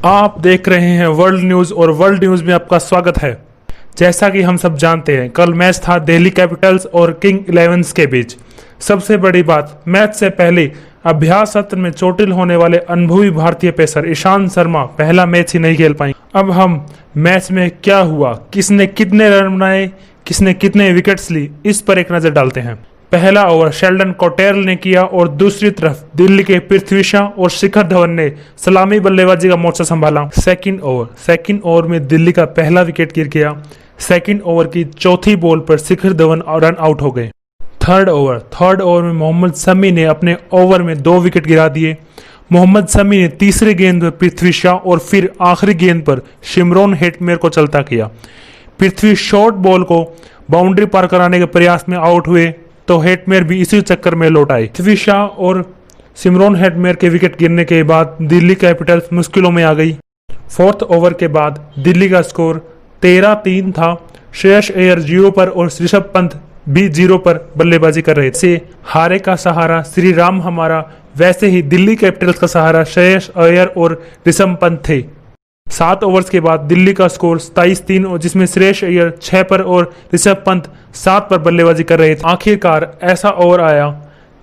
आप देख रहे हैं वर्ल्ड न्यूज़ और वर्ल्ड न्यूज़ में आपका स्वागत है। जैसा कि हम सब जानते हैं, कल मैच था दिल्ली कैपिटल्स और किंग इलेवंस के बीच। सबसे बड़ी बात, मैच से पहले अभ्यास सत्र में चोटिल होने वाले अनुभवी भारतीय पेसर ईशांत शर्मा पहला मैच ही नहीं खेल पाए। अब हम मैच में क्या हुआ, किसने कितने रन बनाए, किसने कितने विकेट्स ली, इस पर एक नजर डालते हैं। पहला ओवर शेल्डन कॉटेरल ने किया और दूसरी तरफ दिल्ली के पृथ्वी शॉ और शिखर धवन ने सलामी बल्लेबाजी का मोर्चा संभाला। सेकंड ओवर में दिल्ली का पहला विकेट गिर गया। सेकंड ओवर की चौथी बॉल पर शिखर धवन रन आउट हो गए। थर्ड ओवर में मोहम्मद शमी ने अपने ओवर में 2 विकेट गिरा दिए। मोहम्मद शमी ने तीसरी गेंद पर पृथ्वी शॉ और फिर आखिरी गेंद पर शिमरॉन हेटमेयर को चलता किया। पृथ्वी शॉर्ट बॉल को बाउंड्री पार कराने के प्रयास में आउट हुए तो हेटमेयर भी इसी चक्कर में लौट आए। पृथ्वी शॉ और शिमरॉन हेटमेयर के विकेट गिरने के बाद दिल्ली कैपिटल्स मुश्किलों में आ गई। फोर्थ ओवर के बाद दिल्ली का स्कोर 13-3 था। श्रेयस अय्यर 0 पर और ऋषभ पंत भी 0 पर बल्लेबाजी कर रहे थे। हारे का सहारा श्री राम हमारा, वैसे ही दिल्ली कैपिटल्स का सहारा श्रेयस अय्यर और ऋषभ पंत थे। 7 ओवर्स के बाद दिल्ली का स्कोर 27-3 और जिसमें श्रेयस अय्यर 6 पर और ऋषभ पंत 7 पर बल्लेबाजी कर रहे थे। आखिरकार ऐसा ओवर आया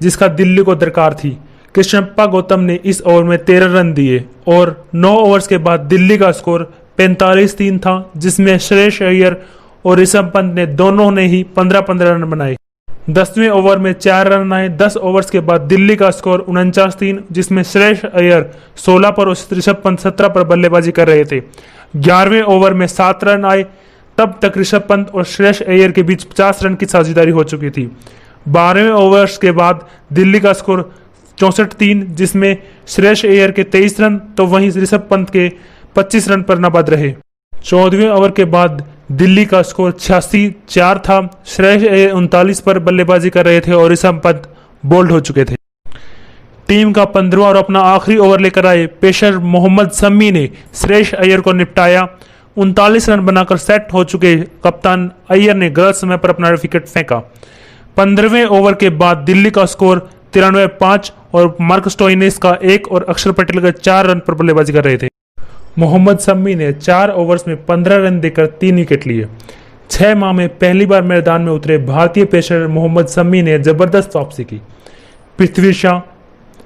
जिसका दिल्ली को दरकार थी। कृष्णप्पा गौतम ने इस ओवर में 13 रन दिए और 9 ओवर्स के बाद दिल्ली का स्कोर 45-3 था, जिसमें श्रेयस अय्यर और ऋषभ पंत ने दोनों ने ही 15-15 रन बनाए। 10वें ओवर में 4 रन आए। 10 ओवर्स के बाद दिल्ली का स्कोर 49-3, जिसमें श्रेयस अय्यर 16 पर और ऋषभ पंत 17 पर बल्लेबाजी कर रहे थे। 11वें ओवर में 7 रन आए। तब तक ऋषभ पंत और श्रेयस अय्यर के बीच 50 रन की साझेदारी हो चुकी थी। 12वें ओवर्स के बाद दिल्ली का स्कोर 64-3, जिसमें श्रेयस अय्यर के 23 रन तो वहीं ऋषभ पंत के 25 रन पर नाबाद रहे। 14वें ओवर के बाद दिल्ली का स्कोर 86-4 था। श्रेयस अय्यर 39 पर बल्लेबाजी कर रहे थे और ऋषभ पंत बोल्ड हो चुके थे। टीम का 15वां और अपना आखिरी ओवर लेकर आए पेसर मोहम्मद शमी ने श्रेयस अय्यर को निपटाया। 39 रन बनाकर सेट हो चुके कप्तान अय्यर ने गलत समय पर अपना विकेट फेंका। 15वें ओवर के बाद दिल्ली का स्कोर 93-5 और मार्क स्टोइनिस का 1 और अक्षर पटेल का 4 रन पर बल्लेबाजी कर रहे थे। मोहम्मद शमी ने 4 ओवर्स में 15 रन देकर 3 विकेट लिए। 6 माह में पहली बार मैदान में उतरे भारतीय पेसर मोहम्मद शमी ने जबरदस्त वापसी की। पृथ्वी शॉ,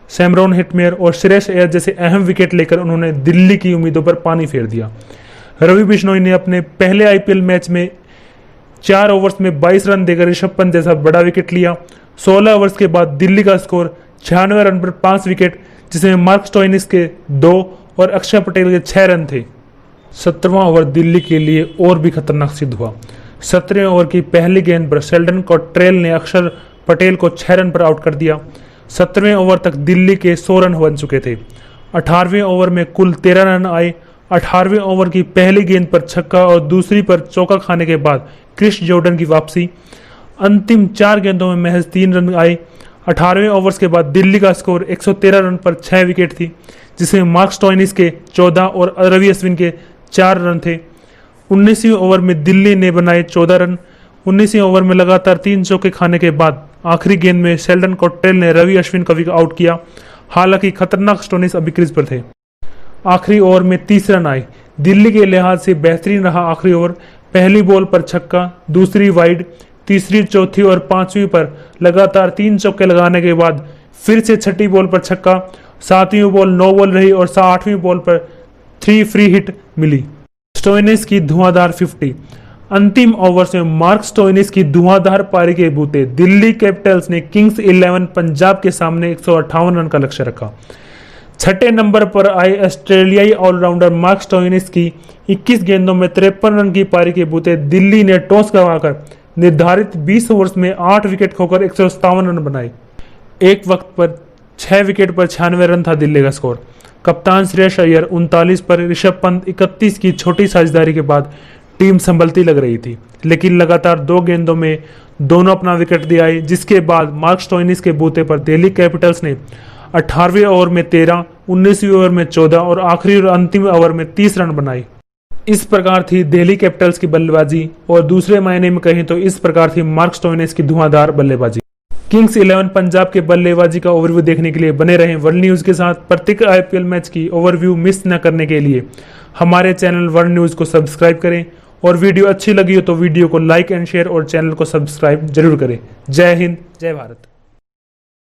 शिमरॉन हेटमेयर और श्रेयस अय्यर जैसे अहम विकेट लेकर उन्होंने दिल्ली की उम्मीदों पर पानी फेर दिया। रवि बिश्नोई ने अपने पहले आईपीएल मैच में 4 ओवर्स में 22 रन देकर ऋषभ पंत जैसा बड़ा विकेट लिया। 16 ओवर्स के बाद दिल्ली का स्कोर 96 रन पर 5 विकेट, जिसमें मार्क स्टोइनिस के 2 और अक्षर पटेल के 6 रन थे। 17वां ओवर दिल्ली के लिए और भी खतरनाक सिद्ध हुआ। 17वें ओवर की पहली गेंद पर शेल्डन कॉट्रेल ने अक्षर पटेल को 6 रन पर आउट कर दिया। 17वें ओवर तक दिल्ली के 100 रन बन चुके थे। 18वें ओवर में कुल 13 रन आए। 18वें ओवर की पहली गेंद पर छक्का और दूसरी पर चौका खाने के बाद क्रिस जॉर्डन की वापसी। अंतिम 4 गेंदों में महज 3 रन आए। 18वें ओवर्स के बाद दिल्ली का स्कोर 113 रन पर 6 विकेट थी, जिसमें मार्क स्टोइनिस के 14 और रवि अश्विन के 4 रन थे। 19वें ओवर में दिल्ली ने बनाए 14 रन। 19वें ओवर में लगातार 3 चौके खाने के बाद आखिरी गेंद में शेल्डन कॉट्रेल ने रवि अश्विन को विकेट आउट किया। हालांकि खतरनाक स्टोइनिस अभी क्रीज पर थे। आखिरी ओवर में 30 रन आए। दिल्ली के लिहाज से बेहतरीन रहा आखिरी ओवर। पहली बॉल पर छक्का, दूसरी वाइड, तीसरी, चौथी और 5वीं पर लगातार 3 चौके लगाने के बाद फिर से 6ठी बॉल पर छक्का, 7वीं बॉल 9 बॉल रही और 8वीं बॉल पर 3 फ्री हिट मिली। स्टोइनिस की धुआंधार 50। अंतिम ओवर्स में मार्क स्टोइनिस की धुआंधार पारी के बूते दिल्ली कैपिटल्स ने किंग्स 11 पंजाब के सामने 158 रन का लक्ष्य रखा। 6ठे नंबर पर आए ऑस्ट्रेलियाई ऑलराउंडर मार्क स्टोइनिस की 21 गेंदों में 53 रन की पारी के बूते दिल्ली ने टॉस गंवाकर निर्धारित 20 ओवर्स में 8 विकेट खोकर 157 रन बनाए। एक वक्त पर 6 विकेट पर 96 रन था दिल्ली का स्कोर। कप्तान श्रेयस अय्यर 39 पर, ऋषभ पंत 31 की छोटी साझेदारी के बाद टीम संभलती लग रही थी, लेकिन लगातार 2 गेंदों में दोनों अपना विकेट दे आए, जिसके बाद मार्क स्टोइनिस के बूते पर दिल्ली कैपिटल्स ने 18वें ओवर में 13, 19वीं ओवर में 14 और आखिरी और अंतिम ओवर में 30 रन बनाए। इस प्रकार थी दिल्ली कैपिटल्स की बल्लेबाजी और दूसरे मायने में कहें तो इस प्रकार थी मार्क स्टोइनिस की धुआंधार बल्लेबाजी। किंग्स 11 पंजाब के बल्लेबाजी का ओवरव्यू देखने के लिए बने रहें वर्ल्ड न्यूज के साथ। प्रत्येक आईपीएल मैच की ओवरव्यू मिस न करने के लिए हमारे चैनल वर्ल्ड न्यूज को सब्सक्राइब करें और वीडियो अच्छी लगी हो तो वीडियो को लाइक एंड शेयर और चैनल को सब्सक्राइब जरूर करें। जय हिंद, जय भारत।